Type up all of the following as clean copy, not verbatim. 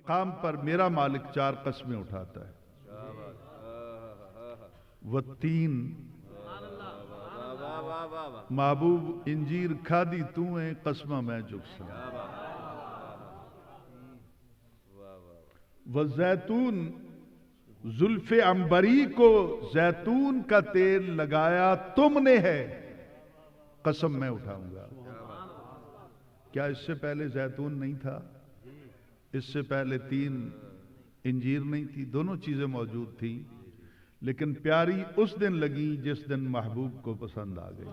مقام پر میرا مالک 4 قسمیں اٹھاتا ہے. والتین، محبوب انجیر کھادی تو ہیں، قسمہ میں چکسا. والزیتون، زلف عنبری کو زیتون کا تیل لگایا تم نے ہے، قسم میں اٹھاؤں گا. کیا اس سے پہلے زیتون نہیں تھا؟ اس سے پہلے تین انجیر نہیں تھی؟ دونوں چیزیں موجود تھیں، لیکن پیاری اس دن لگی جس دن محبوب کو پسند آ گئی.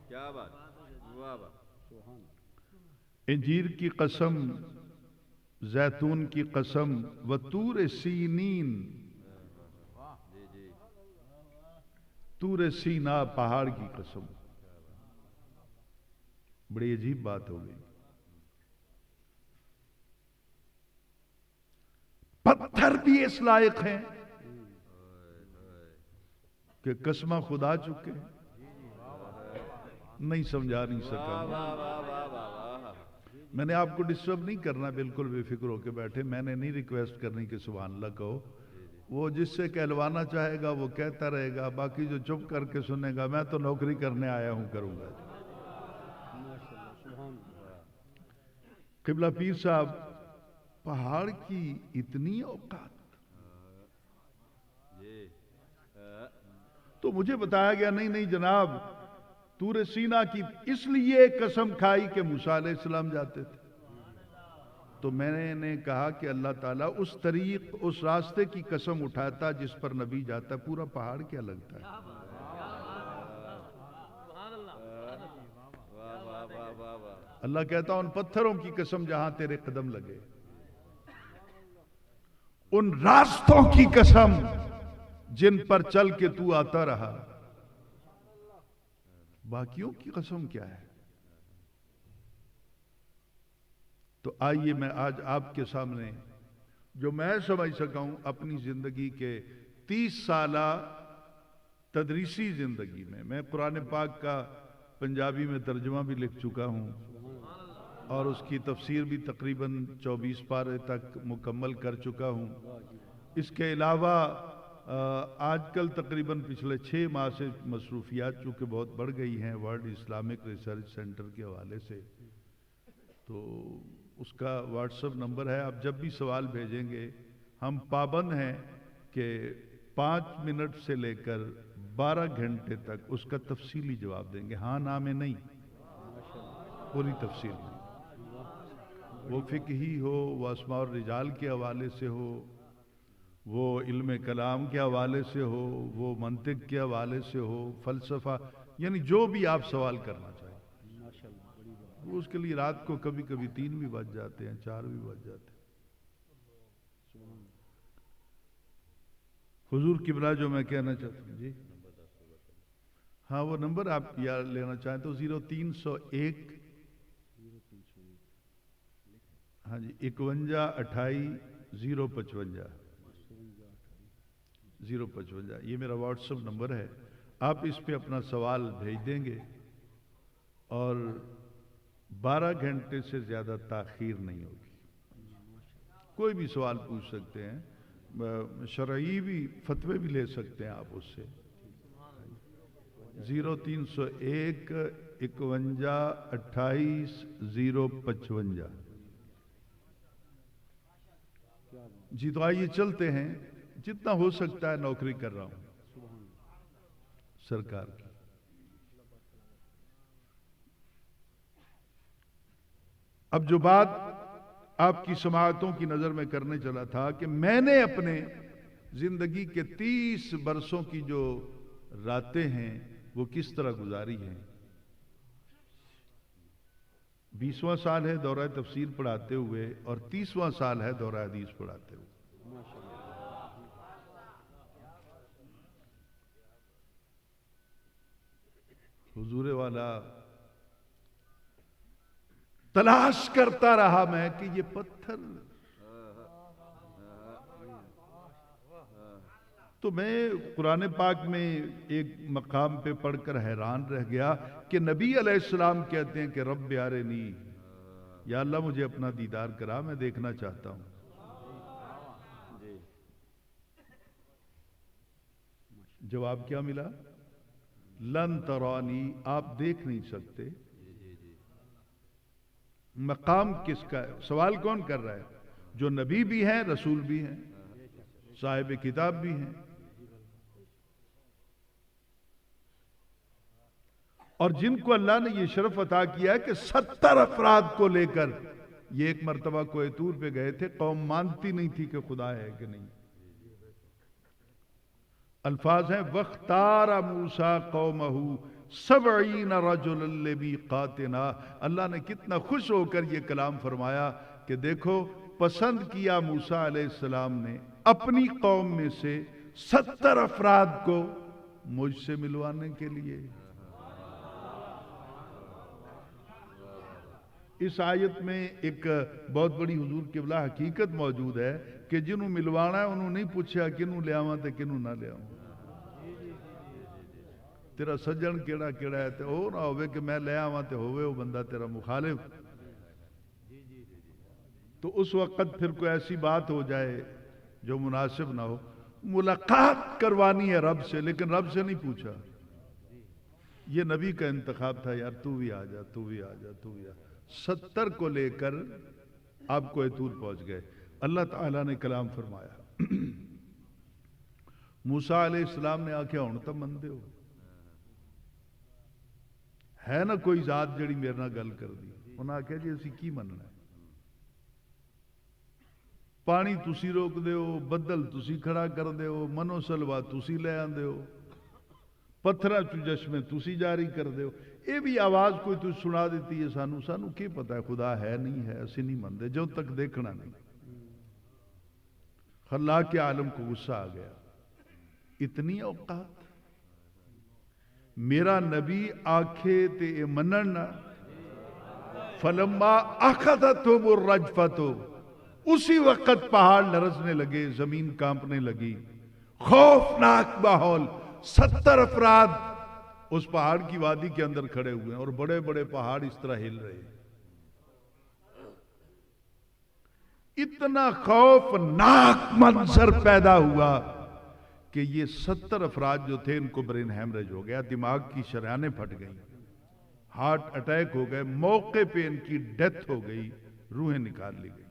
کیا بات، واہ واہ. انجیر کی قسم، زیتون کی قسم، وطور سینین، طور سینا پہاڑ کی قسم. بڑی عجیب بات ہو گئی. پتھر بھی اس لائق ہیں کہ قسمہ خدا چکے. نہیں سمجھا نہیں سکا. میں نے آپ کو ڈسٹرب نہیں کرنا، بالکل بے فکر ہو کے بیٹھے. میں نے نہیں ریکویسٹ کرنی کہ سبحان اللہ کہو. وہ جس سے کہلوانا چاہے گا وہ کہتا رہے گا، باقی جو چپ کر کے سنے گا میں تو نوکری کرنے آیا ہوں، کروں گا. قبلہ پیر صاحب، پہاڑ کی اتنی اوقات. تو مجھے بتایا گیا نہیں جناب، طور سینا کی اس لیے قسم کھائی کہ موسیٰ علیہ السلام جاتے تھے. تو میں نے کہا کہ اللہ تعالیٰ اس طریق، اس راستے کی قسم اٹھاتا جس پر نبی جاتا، پورا پہاڑ کیا لگتا ہے. اللہ کہتا ان پتھروں کی قسم جہاں تیرے قدم لگے، ان راستوں کی قسم جن پر چل کے تو آتا رہا، باقیوں کی قسم کیا ہے. تو آئیے میں آج آپ کے سامنے جو میں سمجھ سکا ہوں اپنی زندگی کے 30 سالہ تدریسی زندگی میں قرآن پاک کا پنجابی میں ترجمہ بھی لکھ چکا ہوں اور اس کی تفسیر بھی تقریباً 24 پارے تک مکمل کر چکا ہوں. اس کے علاوہ آج کل تقریباً پچھلے 6 ماہ سے مصروفیات چونکہ بہت بڑھ گئی ہیں ورلڈ اسلامک ریسرچ سینٹر کے حوالے سے، تو اس کا واٹس ایپ نمبر ہے. آپ جب بھی سوال بھیجیں گے ہم پابند ہیں کہ 5 منٹ سے لے کر 12 گھنٹے تک اس کا تفصیلی جواب دیں گے. ہاں نہ میں نہیں، پوری تفصیل میں. وہ فقہی ہو، وہ اسماء الرجال کے حوالے سے ہو، وہ علم کلام کے حوالے سے ہو، وہ منطق کے حوالے سے ہو، فلسفہ، یعنی جو بھی آپ سوال کرنا چاہیں. اس کے لیے رات کو کبھی کبھی 3 بھی بج جاتے ہیں، 4 بھی بج جاتے ہیں. حضور قبلہ جو میں کہنا چاہتا ہوں جی، ہاں وہ نمبر آپ یاد لینا چاہیں تو 0301 ہاں جی 51 28 055 055. یہ میرا واٹس ایپ نمبر ہے. آپ اس پہ اپنا سوال بھیج دیں گے اور 12 گھنٹے سے زیادہ تاخیر نہیں ہوگی. کوئی بھی سوال پوچھ سکتے ہیں، شرعی بھی فتوے بھی لے سکتے ہیں آپ اس سے. 0301 51 28 055. جی تو آئیے چلتے ہیں. جتنا ہو سکتا ہے نوکری کر رہا ہوں سرکار کی. اب جو بات آپ کی سماعتوں کی نظر میں کرنے چلا تھا کہ میں نے اپنے زندگی کے 30 برسوں کی جو راتیں ہیں وہ کس طرح گزاری ہیں. 20واں سال ہے دورہ تفسیر پڑھاتے ہوئے اور 30واں سال ہے دورہ حدیث پڑھاتے ہوئے. حضور والا تلاش کرتا رہا میں کہ یہ پتھر، تو میں قرآن پاک میں ایک مقام پہ پڑھ کر حیران رہ گیا کہ نبی علیہ السلام کہتے ہیں کہ رب ارنی یا اللہ مجھے اپنا دیدار کرا، میں دیکھنا چاہتا ہوں۔ جی جواب کیا ملا؟ لن ترانی، آپ دیکھ نہیں سکتے۔ مقام کس کا ہے؟ سوال کون کر رہا ہے؟ جو نبی بھی ہیں، رسول بھی ہیں، صاحب کتاب بھی ہیں، اور جن کو اللہ نے یہ شرف عطا کیا ہے کہ 70 افراد کو لے کر یہ ایک مرتبہ کوہ طور پہ گئے تھے، قوم مانتی نہیں تھی کہ خدا ہے کہ نہیں۔ الفاظ ہیں وَاخْتَارَ مُوسَىٰ قَوْمَهُ 70 رَجُلًا لِمِيقَاتِنَا۔ اللہ نے کتنا خوش ہو کر یہ کلام فرمایا کہ دیکھو پسند کیا موسیٰ علیہ السلام نے اپنی قوم میں سے 70 افراد کو مجھ سے ملوانے کے لیے۔ اس آیت میں ایک بہت بڑی حضور قبلہ حقیقت موجود ہے کہ جنہوں ملوانا ہے انہوں نہیں پوچھا کنوں لے آواں تے کنوں نہ لے آواں، تیرا سجن کیڑا کیڑا ہے تے او نہ ہوئے کہ میں لے آواں تے ہوئے وہ بندہ تیرا مخالف، تو اس وقت پھر کوئی ایسی بات ہو جائے جو مناسب نہ ہو۔ ملاقات کروانی ہے رب سے، لیکن رب سے نہیں پوچھا۔ یہ نبی کا انتخاب تھا، یار تو بھی آ جا، تو بھی آ جا، تو بھی آ جا۔ 70 کو لے کر آپ کوہ طور پہنچ گئے۔ اللہ تعالیٰ نے کلام فرمایا، موسیٰ علیہ السلام نے آکھیا ہن تاں مندے ہو، ہے نا کوئی ذات جڑی میرے نال گل کر دی؟ انہاں آکھیا جی اسی کی مننا ہے؟ پانی تسی روک دے ہو، بدل تسی کھڑا کر دے ہو، منو سلوا تسی لے آندے ہو، پتھراں چ جشمے تسی جاری کر دے ہو، یہ بھی آواز کوئی تجھ سنا دیتی ہے سانو، سانو کی پتہ ہے خدا ہے نہیں ہے، اسی نہیں مندے جو تک دیکھنا نہیں۔ خلاق کے عالم کو غصہ آ گیا، اتنی اوقات میرا نبی آکھے تے اے منن نہ، فلما اخذتهم الرجفۃ، اسی وقت پہاڑ لرزنے لگے، زمین کانپنے لگی، خوفناک ماحول، 70 افراد اس پہاڑ کی وادی کے اندر کھڑے ہوئے ہیں اور بڑے بڑے پہاڑ اس طرح ہل رہے ہیں۔ اتنا خوفناک منظر پیدا ہوا کہ یہ 70 افراد جو تھے ان کو برین ہیمریج ہو گیا، دماغ کی شریانیں پھٹ گئیں، ہارٹ اٹیک ہو گئے، موقع پہ ان کی ڈیتھ ہو گئی، روحیں نکال لی گئی۔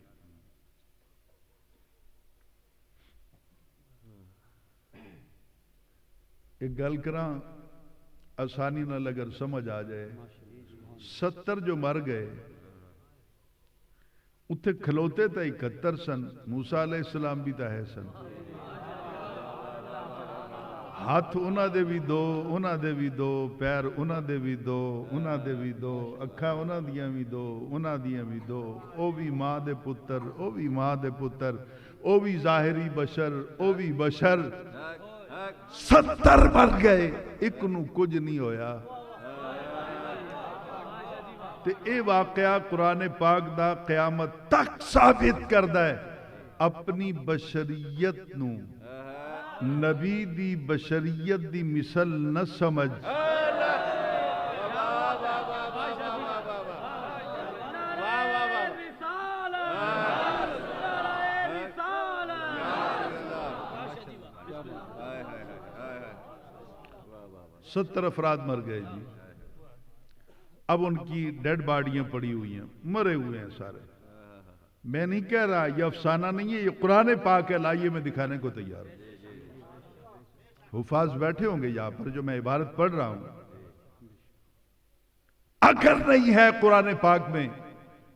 ایک گل کراں آسانی نال اگر سمجھ آ جائے، 70 جو مر گئے اتھے کھلوتے تا 71 سن، موسیٰ علیہ السلام بھی تا ہے سن، ہاتھ انہاں دے بھی دو، انہاں دے بھی دو، پیر انہاں دے بھی دو، انہاں دے بھی دو، اکھاں انہاں دیاں بھی دو، انہاں دیاں بھی دو، او بھی ماں دے پتر، او بھی ماں دے پتر، او بھی ظاہری بشر، او بھی بشر، 70 مر گئے، ایک نو کچھ نہیں ہویا۔ تے اے واقعہ قرآن پاک دا قیامت تک ثابت کردہ ہے، اپنی بشریت نو نبی دی بشریت دی مثل نہ سمجھ، ستر افراد مر گئے جی۔ اب ان کی ڈیڈ باڈیاں پڑی ہوئی ہیں، مرے ہوئے ہیں سارے۔ میں نہیں کہہ رہا یہ افسانہ نہیں ہے، یہ قرآن پاک ہے، لائیے میں دکھانے کو تیار ہوں۔ حفاظ بیٹھے ہوں گے یہاں پر جو میں عبارت پڑھ رہا ہوں، اگر نہیں ہے قرآن پاک میں،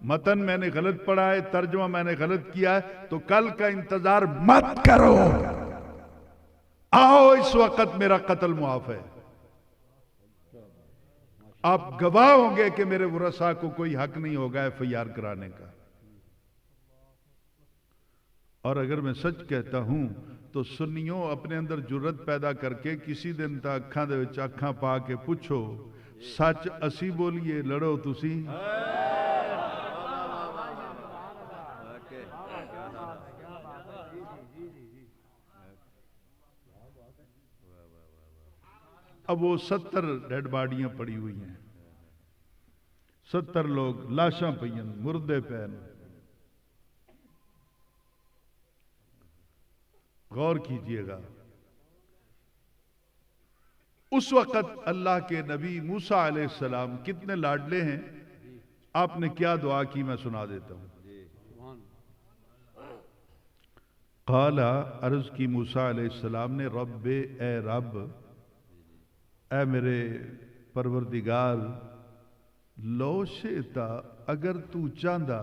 متن میں نے غلط پڑھا ہے، ترجمہ میں نے غلط کیا ہے، تو کل کا انتظار مت کرو، آؤ اس وقت میرا قتل معاف ہے۔ آپ گواہ ہوں گے کہ میرے ورثاء کو کوئی حق نہیں ہوگا FIR کرانے کا، اور اگر میں سچ کہتا ہوں تو سنیوں اپنے اندر جرت پیدا کر کے کسی دن تا اکھاں دے وچ اکھاں پا کے پوچھو سچ اسی بولیے لڑو تسی، اب وہ 70 ڈیڈ باڈیاں پڑی ہوئی ہیں، 70 لوگ لاشاں پئین مردے پین. غور کیجئے گا اس وقت اللہ کے نبی موسیٰ علیہ السلام کتنے لاڈلے ہیں. آپ نے کیا دعا کی میں سنا دیتا ہوں. قال عرض کی موسیٰ علیہ السلام نے رب اے رب اے میرے پروردگار لو شئتا اگر تو چاہندا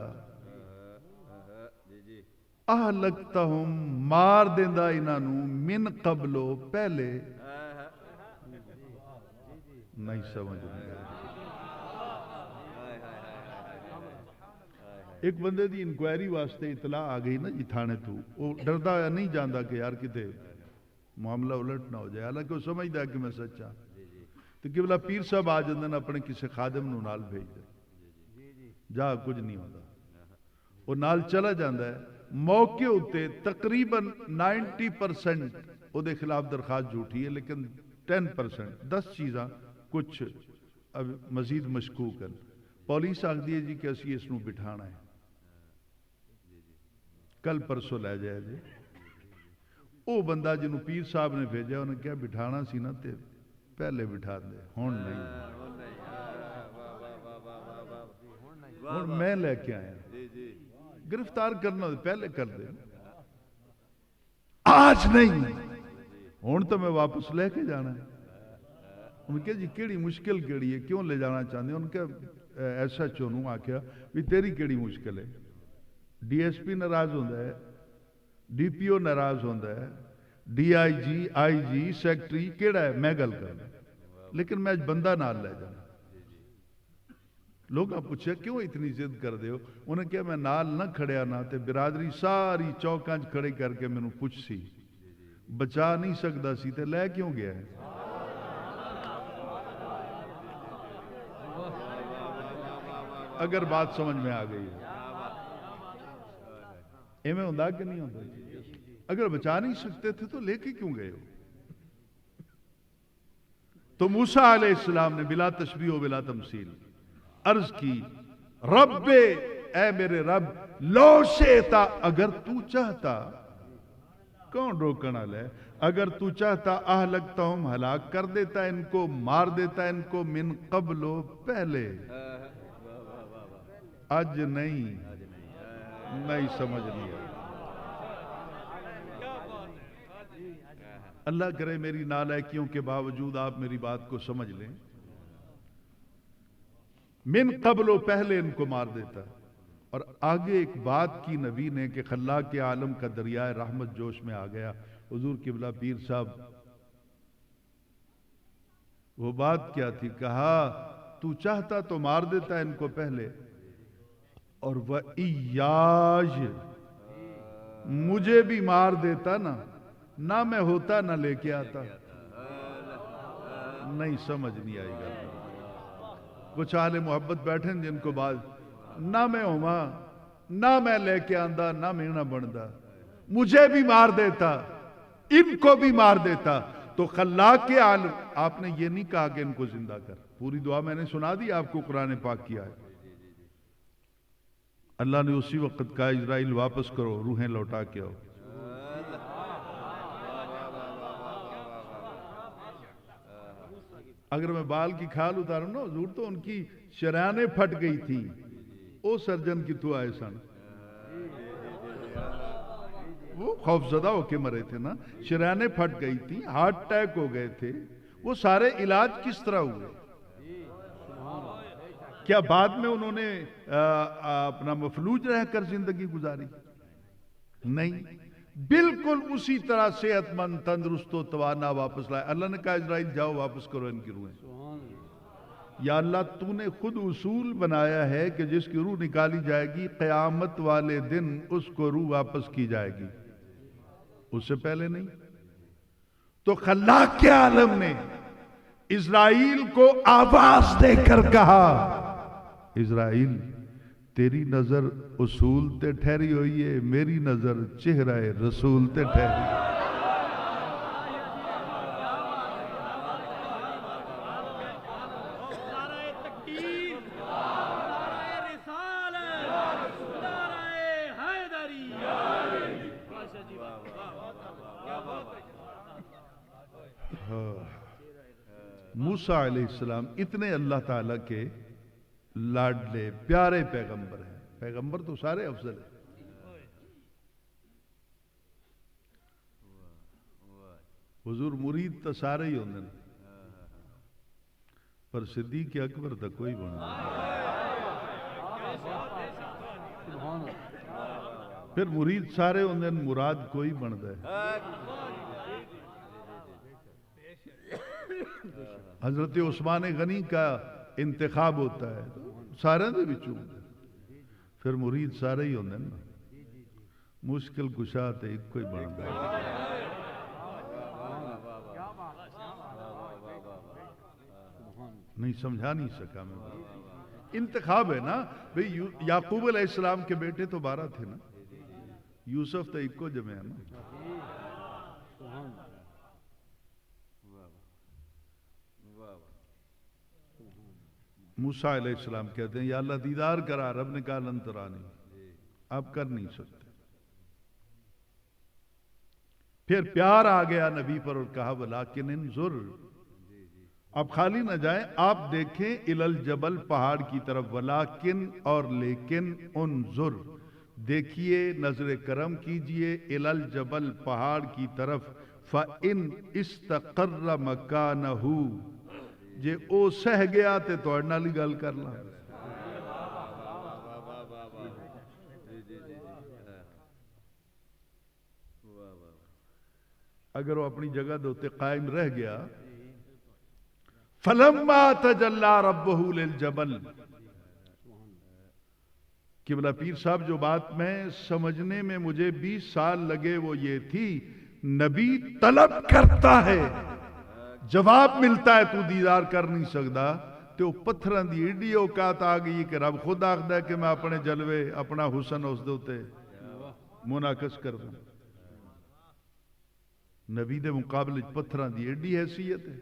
اہلکتہم مار دیندہ انہوں من قبلو پہلے. نہیں سمجھ نہیں. ایک بندے دی انکوائری واسطے اطلاع آ گئی نا جی تھانے تو وہ ڈردا نہیں جاندا کہ یار کتے معاملہ الٹ نہ ہو جائے. حالانکہ وہ سمجھدا ہے کہ میں سچا تو قبلہ پیر صاحب آ جاندے اپنے کسی خادم نو نال بھیج دے جا کچھ نہیں ہوتا. وہ نال چلا جاندا ہے موقع ہوتے تقریباً 90% وہ دے خلاف درخواست جھوٹی ہے لیکن 10% 10 چیزاں کچھ اب مزید مشکوک ہیں. پولیس آکھ دی ہے جی کہ اسی اس نو بٹھانا ہے کل پرسوں لے جائے جی. وہ بندہ جنہوں پیر صاحب نے بھیجا انہیں کیا بٹھانا سی نا تے پہلے بٹھا دے ہون نہیں ہون میں لے کے آیا گرفتار کرنا پہلے کر دے آج نہیں ہون تو میں واپس لے کے جانا ہے. ان کے جی کیڑی مشکل کیڑی ہے کیوں لے جانا چاہتے ہیں. ان کے ایسا چونوں آکھیا بھی تیری کیڑی مشکل ہے. ڈی ایس پی ناراض ہوندہ ہے ڈی پی او ناراض ہوندہ ہے D I G I G secretary کیڑا ہے میں گل کرنا لیکن میں بندہ نال لے جانا. لوگ پوچھا کیوں اتنی ضد کر دے ہو. انہیں کہا میں نال نہ کھڑیا نہ تے برادری ساری چوکانچ کھڑے کر کے میں نے پوچھ سی بچا نہیں سکتا سی تے لے کیوں گیا ہے. اگر بات سمجھ میں آ گئی ہے ایمیں ہوندہ کہ نہیں ہوندہ. اگر بچا نہیں سکتے تھے تو لے کے کیوں گئے ہو. تو موسیٰ علیہ السلام نے بلا تشبیہ و بلا تمثیل عرض کی رب اے میرے رب لو شئتا اگر تو چاہتا کون روکنا لے اگر تو چاہتا اہلکتہم ہلاک کر دیتا ان کو مار دیتا ان کو من قبلو پہلے. آج نہیں سمجھ نہیں آئی. اللہ کرے میری نالائکیوں کے باوجود آپ میری بات کو سمجھ لیں. من قبل و پہلے ان کو مار دیتا. اور آگے ایک بات کی نبی نے کہ خلاق کے عالم کا دریائے رحمت جوش میں آ گیا. حضور قبلہ پیر صاحب وہ بات کیا تھی کہا تو چاہتا تو مار دیتا ان کو پہلے اور وَإِيَّاجِ مجھے بھی مار دیتا نہ میں ہوتا نہ لے کے آتا. نہیں سمجھ نہیں آئی گا. کچھ اہل محبت بیٹھیں جن کو بعد نہ میں ہوا نہ میں لے کے آندہ نہ میں نہ بندا مجھے بھی مار دیتا ان کو بھی مار دیتا. تو خلاق کے عالم آپ نے یہ نہیں کہا کہ ان کو زندہ کر. پوری دعا میں نے سنا دی آپ کو قرآن پاک کیا ہے. اللہ نے اسی وقت کہا اسرائیل واپس کرو روحیں لوٹا کے آؤ. اگر میں بال کی کھال اتاروں نا حضور تو ان کی شریانیں پھٹ گئی تھی. او سرجن کی تو آئے سن وہ خوف زدہ ہو کے مرے تھے نا. شریانیں پھٹ گئی تھی ہارٹ اٹیک ہو گئے تھے. وہ سارے علاج کس طرح ہوئے. کیا بعد میں انہوں نے اپنا مفلوج رہ کر زندگی گزاری؟ نہیں بالکل اسی طرح صحت مند تندرست و توانا واپس لائے. اللہ نے کہا اسرائیل جاؤ واپس کرو ان کی روحیں. یا اللہ تو نے خود اصول بنایا ہے کہ جس کی روح نکالی جائے گی قیامت والے دن اس کو روح واپس کی جائے گی اس سے پہلے نہیں. تو خلاق کے عالم نے اسرائیل کو آواز دے کر کہا اسرائیل تیری نظر اصول تے ٹھہری ہوئی ہے میری نظر چہرہ رسول تے ٹھہری. موسیٰ علیہ السلام اتنے اللہ تعالیٰ کے لاڈلے پیارے پیغمبر ہیں. پیغمبر تو سارے افضل ہیں. حضور مرید تو سارے ہی ہوندے نے پر صدیق اکبر تو کوئی بننا. پھر مرید سارے ہوندے نے مراد کوئی بنتا ہے. حضرت عثمان غنی کا انتخاب ہوتا ہے سارے دے وچوں پھر مرید سارے ہی ہوندے نا. مشکل کشا تے ایک کوئی بنتا ہے. نہیں سمجھا نہیں سکا میں. انتخاب ہے نا بھئی. یعقوب علیہ السلام کے بیٹے تو 12 تھے نا. یوسف تو ایک کو جمع ہے نا. موسیٰ علیہ السلام کہتے ہیں یا اللہ دیدار کرا. رب نے کہا لن ترانی, آپ کر نہیں سکتے. پھر پیار آ گیا نبی پر اور کہا ولیکن انظر, اب خالی نہ جائیں, آپ دیکھیں الی الجبل, پہاڑ کی طرف. ولیکن اور لیکن, انظر دیکھیے, نظر کرم کیجئے, الی الجبل پہاڑ کی طرف. فَإِنْ اسْتَقَرَّ مَكَانَهُ, جے او سہ گیا تے توڑ نالی گل کرنا. اگر وہ اپنی جگہ دوتے قائم رہ گیا. فَلَمَّا تَجَلَّى رَبُّهُ لِلْجَبَلِ, قبلہ پیر صاحب جو بات میں سمجھنے میں مجھے 20 سال لگے وہ یہ تھی, نبی طلب کرتا ہے, جواب ملتا ہے تو دیدار کر نہیں سکتا. تو پتھران دی ایڈی اوقات آ گئی کہ رب خود آخدا ہے کہ میں اپنے جلوے اپنا حسن اس دوتے منعکس کر دوں. نبی دے مقابلے پتھران دی ایڈی حیثیت ہے.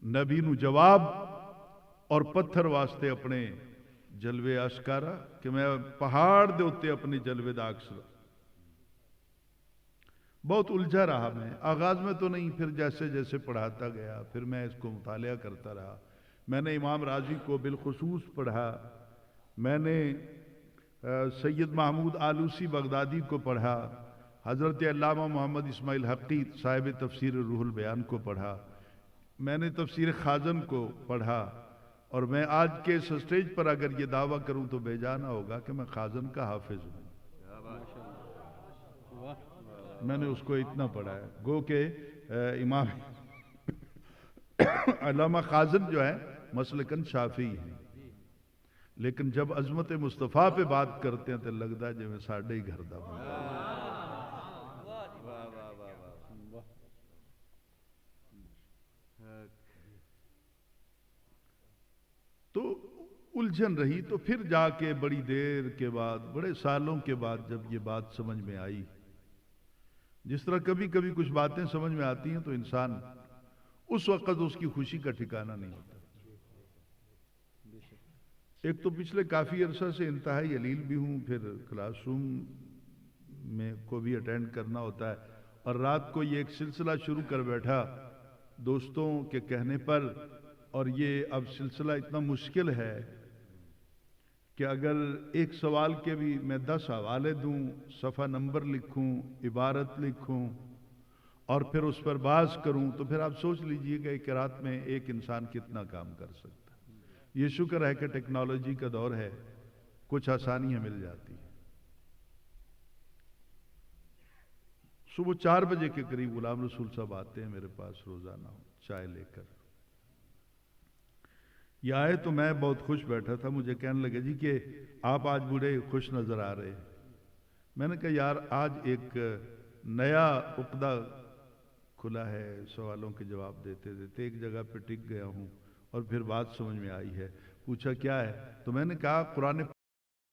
نبی نو جواب اور پتھر واسطے اپنے جلوے آشکارا کہ میں پہاڑ دے ہوتے اپنے جلوے دا اکثر. بہت الجھا رہا میں. آغاز میں تو نہیں, پھر جیسے جیسے پڑھاتا گیا پھر میں اس کو مطالعہ کرتا رہا. میں نے امام راضی کو بالخصوص پڑھا, میں نے سید محمود آلوسی بغدادی کو پڑھا, حضرت علامہ محمد اسماعیل حقی صاحب تفسیر روح البیان کو پڑھا, میں نے تفسیر خازن کو پڑھا. اور میں آج کے اس سٹیج پر اگر یہ دعویٰ کروں تو بے جانا ہوگا کہ میں خازن کا حافظ ہوں. میں نے اس کو اتنا پڑھا ہے. گو کہ امام علامہ خازن جو ہے مسلکن شافعی ہیں, لیکن جب عظمت مصطفیٰ پہ بات کرتے ہیں تو لگتا ہے جو ساڑھے ہی گھر دا بندہ. تو الجھن رہی. تو پھر جا کے بڑی دیر کے بعد, بڑے سالوں کے بعد جب یہ بات سمجھ میں آئی, جس طرح کبھی کبھی کچھ باتیں سمجھ میں آتی ہیں تو انسان اس وقت اس کی خوشی کا ٹھکانہ نہیں ہوتا. ایک تو پچھلے کافی عرصہ سے انتہائی علیل بھی ہوں, پھر کلاس روم میں کو بھی اٹینڈ کرنا ہوتا ہے, اور رات کو یہ ایک سلسلہ شروع کر بیٹھا دوستوں کے کہنے پر. اور یہ اب سلسلہ اتنا مشکل ہے کہ اگر ایک سوال کے بھی میں 10 حوالے دوں, صفحہ نمبر لکھوں, عبارت لکھوں اور پھر اس پر باز کروں, تو پھر آپ سوچ لیجئے کہ ایک رات میں ایک انسان کتنا کام کر سکتا ہے. یہ شکر ہے کہ ٹیکنالوجی کا دور ہے, کچھ آسانیاں مل جاتی ہیں. صبح 4 بجے کے قریب غلام رسول صاحب آتے ہیں میرے پاس روزانہ چائے لے کر. یہ آئے تو میں بہت خوش بیٹھا تھا. مجھے کہنے لگے جی کہ آپ آج بڑے خوش نظر آ رہے. میں نے کہا یار آج ایک نیا عقدہ کھلا ہے, سوالوں کے جواب دیتے دیتے ایک جگہ پہ ٹک گیا ہوں اور پھر بات سمجھ میں آئی ہے. پوچھا کیا ہے, تو میں نے کہا قرآن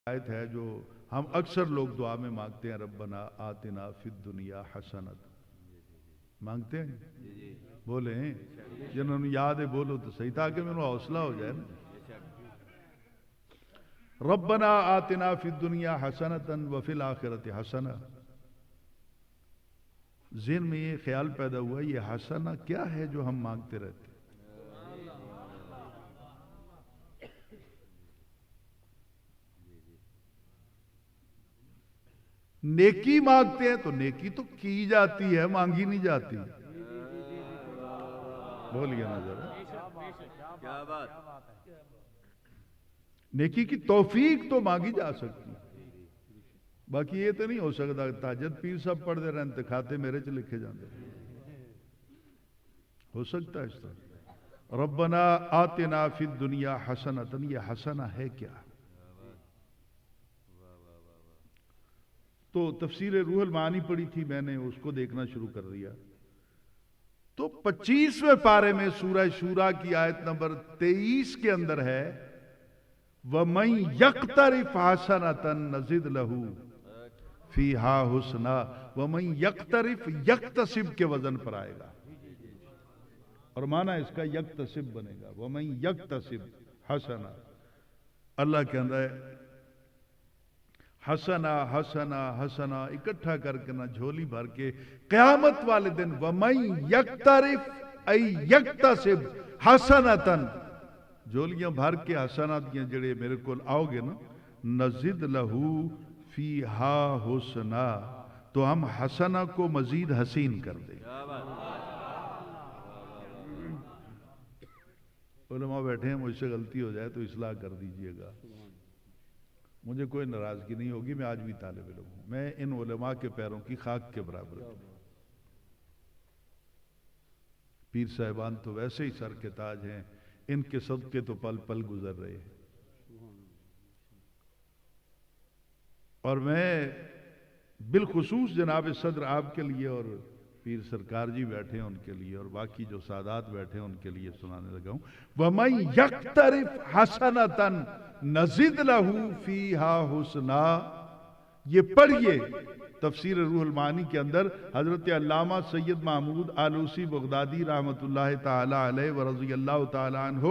آیت ہے جو ہم اکثر لوگ دعا میں مانگتے ہیں, ربنا آتنا فی الدنیا حسنۃ. مانگتے ہیں, بولیں جنہوں نے یاد ہے بولو تو صحیح تاکہ میرا حوصلہ ہو جائے نا. ربنا آتنا فی الدنیا حسنۃ وفی الآخرۃ حسنۃ. ذہن میں یہ خیال پیدا ہوا یہ حسنہ کیا ہے جو ہم مانگتے رہتے ہیں؟ نیکی مانگتے ہیں تو نیکی تو کی جاتی ہے، مانگی نہیں جاتی۔ بولیے نا ذرا، کیا بات، نیکی کی توفیق تو مانگی جا سکتی، باقی یہ تو نہیں ہو سکتا تہجد پیر صاحب پڑھ دے رہے ہیں کھاتے میرے چ لکھے جاندے، ہو سکتا ہے اس طرح؟ ربنا آتنا فی الدنیا حسنۃ، یہ حسنہ ہے کیا؟ تو تفسیر روح المعانی پڑھی تھی میں نے، اس کو دیکھنا شروع کر دیا تو 25ویں پارے میں سورہ شورى کی آیت نمبر 23 کے اندر ہے وَمَن يَقْتَرِفْ حَسَنَةً نَزِدْ لَهُ فِيهَا حُسْنًا، وَمَن يَقْتَرِفْ يَقْتَسِب کے وزن پر آئے گا، اور معنی اس کا یکتسب بنے گا، وَمَن يَقْتَسِب حَسَنًا، اللہ کے اندر حسنہ حسنہ حسنہ اکٹھا کر کے نہ جھولی بھر کے قیامت والے دن وَمَن يَقْتَرِفْ اَيْ يَقْتَسِبْ حَسَنَةً، جھولیاں بھر کے حسنات کی جڑے میرے کو آؤ گے نا، نَزِدْ لَهُ فِيهَا حُسْنًا، تو ہم حسنہ کو مزید حسین کر دیں۔ علماء بیٹھے ہیں، مجھ سے غلطی ہو جائے تو اصلاح کر دیجئے گا، مجھے کوئی ناراضگی نہیں ہوگی، میں آج بھی طالب علم ہوں، میں ان علماء کے پیروں کی خاک کے برابر ہوں۔ پیر صاحبان تو ویسے ہی سر کے تاج ہیں، ان کے صدقے تو پل پل گزر رہے ہیں، اور میں بالخصوص جناب صدر آپ کے لیے اور پیر سرکار جی بیٹھے ہیں ان کے لیے اور باقی جو سادات بیٹھے ہیں ان کے لیے سنانے لگا ہوں وَمَن يَقْتَرِفْ حَسَنَةً نَزِدْ لَهُ فِيهَا حُسْنًا، یہ پڑھئے تفسیر روح المعانی کے اندر حضرت علامہ سید محمود آلوسی بغدادی رحمت اللہ تعالی علیہ ورضی اللہ تعالی عنہ،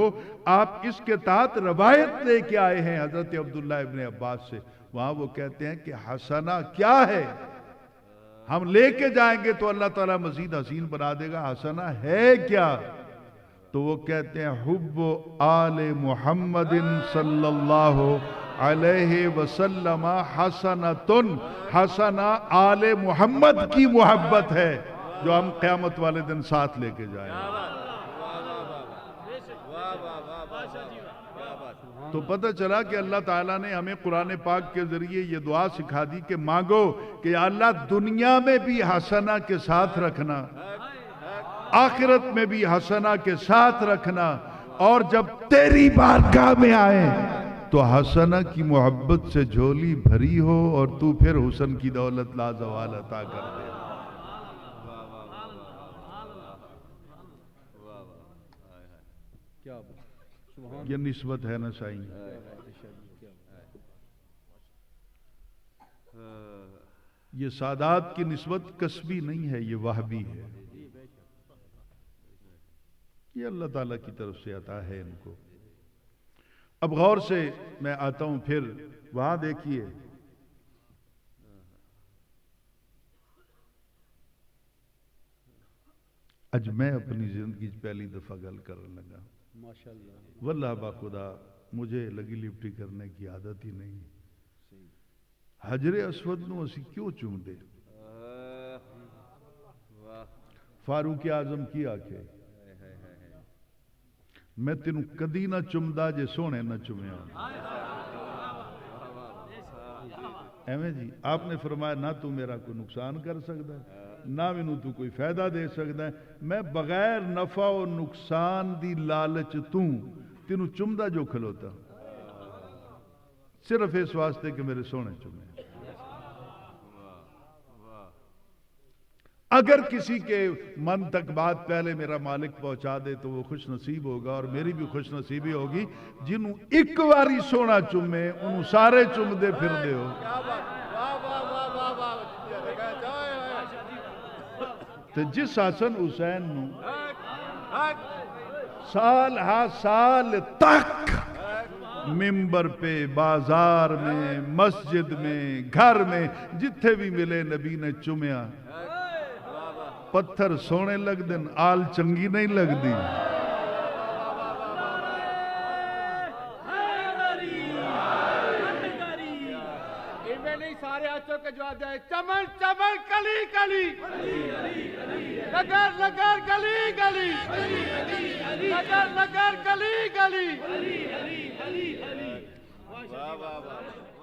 آپ اس کے تحت روایت لے کے آئے ہیں حضرت عبداللہ ابن عباس سے، وہاں وہ کہتے ہیں کہ حسنہ کیا ہے، ہم لے کے جائیں گے تو اللہ تعالیٰ مزید حسین بنا دے گا، حسنہ ہے کیا؟ تو وہ کہتے ہیں حب آل محمد صلی اللہ علیہ وسلم حسنۃ، حسنہ آل محمد کی محبت ہے جو ہم قیامت والے دن ساتھ لے کے جائیں گے۔ تو پتہ چلا کہ اللہ تعالیٰ نے ہمیں قرآن پاک کے ذریعے یہ دعا سکھا دی کہ مانگو کہ اللہ دنیا میں بھی حسنہ کے ساتھ رکھنا، آخرت میں بھی حسنہ کے ساتھ رکھنا، اور جب تیری بارگاہ میں آئے تو حسنہ کی محبت سے جھولی بھری ہو اور تو پھر حسن کی دولت لا زوال عطا کر دے۔ یہ نسبت ہے نا سائیں، یہ سادات کی نسبت کسبی نہیں ہے، یہ وہبی ہے، یہ اللہ تعالیٰ کی طرف سے عطا ہے ان کو۔ اب غور سے میں آتا ہوں پھر وہاں دیکھیے اج میں اپنی زندگی پہلی دفعہ گل کرنے لگا، واللہ با خدا مجھے لگی لپٹی کرنے کی عادت ہی نہیں، حجر اسود نو اسی کیوں چوم دے؟ فاروق اعظم کی آکھے میں تینوں کدی نہ چمدا جے سونے نہ چمیا، ایویں جی آپ نے فرمایا نہ تو میرا کوئی نقصان کر سکتا ہے نہ مینوں تو کوئی فائدہ دے سکتا ہے، میں بغیر نفع و نقصان دی لالچ تینوں چمدا جو کھلوتا صرف اس واسطے کہ میرے سونے چمے۔ اگر کسی کے من تک بات پہلے میرا مالک پہنچا دے تو وہ خوش نصیب ہوگا، اور میری بھی خوش نصیبی ہوگی، جنہوں ایک واری سونا چمے انہوں سارے چم دے پھر دے ہو۔ تو جس حسن حسین نو سال ہا سال تک ممبر پہ، بازار میں، مسجد میں، گھر میں، جتھے بھی ملے نبی نے چمیا، پتھر سونے لگ دن آل چنگی نہیں لگ دی سارے ہاتھوں کے جواب دے چمن چمن کلی کلی نگر نگر گلی گلی نگر نگر گلی گلی واہ واہ واہ